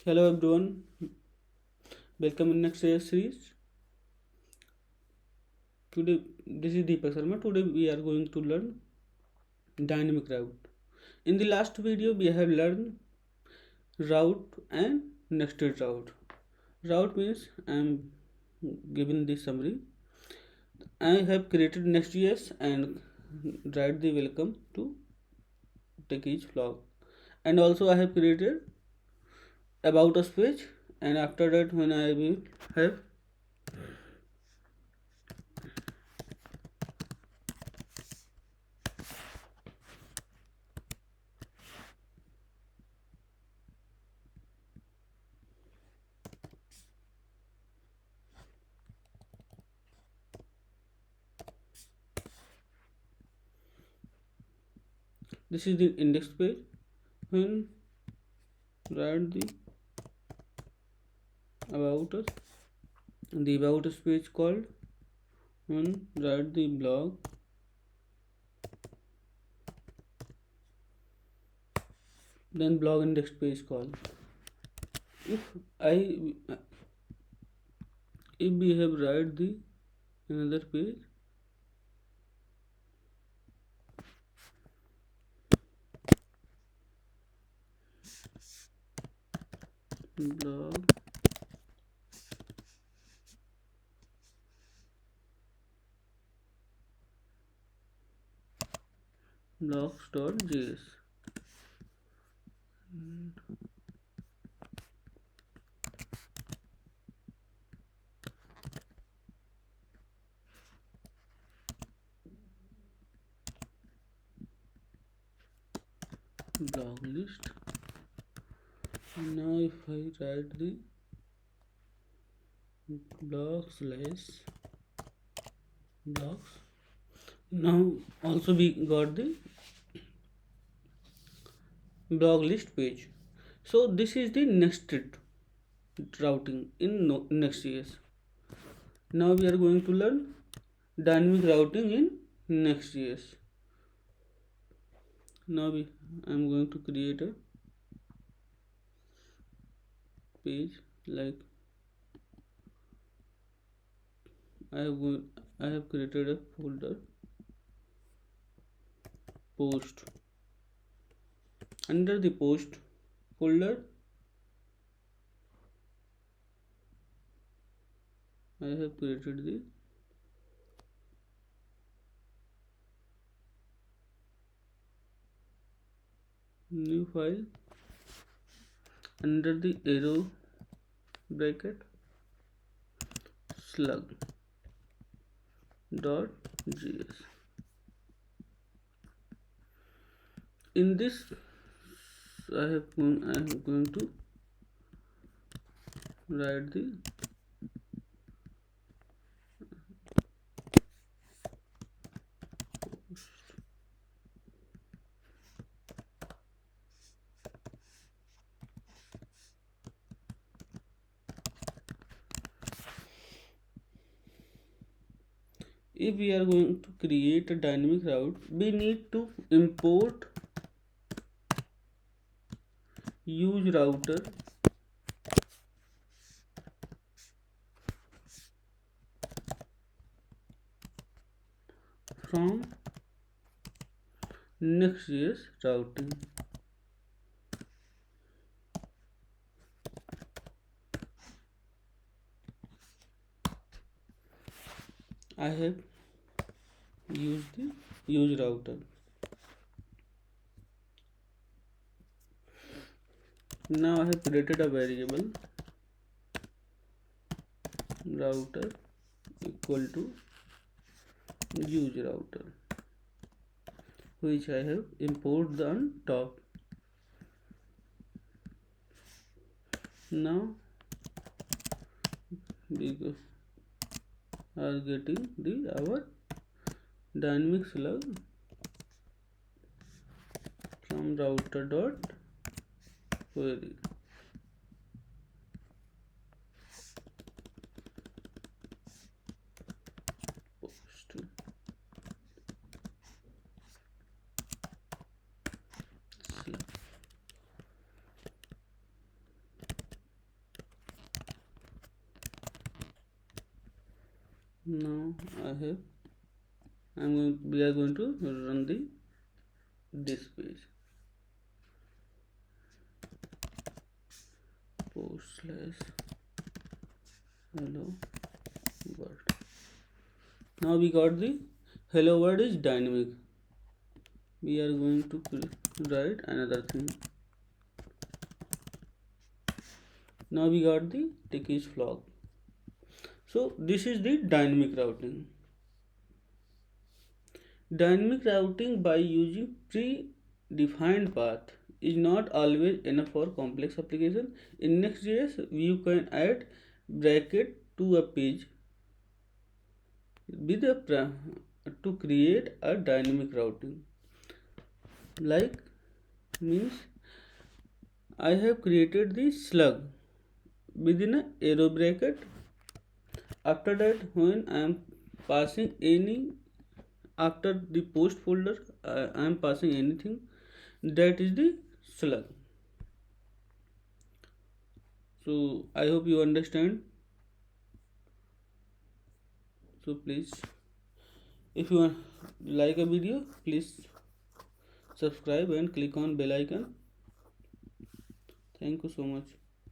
Hello everyone, welcome in Next.js series. Today, this is Deepak Sharma. Today we are going to learn dynamic route. In the last video, we have learned route and nested route. Route means I am giving the summary. I have created Next.js and write the welcome to Techies vlog. And also I have created about us page, and after that when I will have this is the index page. When write the about us, the about us page called, when write the blog, then blog index page called. If I if we have write the another page, blog blogs.js, blog list. And now if I write the blog slash blogs, now also we got the blog list page. So this is the nested routing in Next.js. Now we are going to learn dynamic routing in Next.js. Now I am going to create a page like I have created a folder post. Under the post folder, I have created the new file. Under the arrow bracket, slug.js. In this I am going to write the if we are going to create a dynamic route, we need to import use router from Next.js routing. I have used the use router. Now I have created a variable router equal to use router, which I have imported on top. Now we are getting our dynamic slug from router dot query. Post. Now we are going to run this page. Post slash hello world. Now we got the hello world is dynamic. We are going to write another thing. Now we got the Techies vlog. So this is the dynamic routing. Dynamic routing by using pre-defined path is not always enough for complex application. In Next.js, you can add bracket to a page with to create a dynamic routing. Like means I have created the slug within a arrow bracket. After that, when I am passing any after the post folder, I am passing anything, that is the slug. So I hope you understand. So please, if you like a video, please subscribe and click on bell icon. Thank you so much.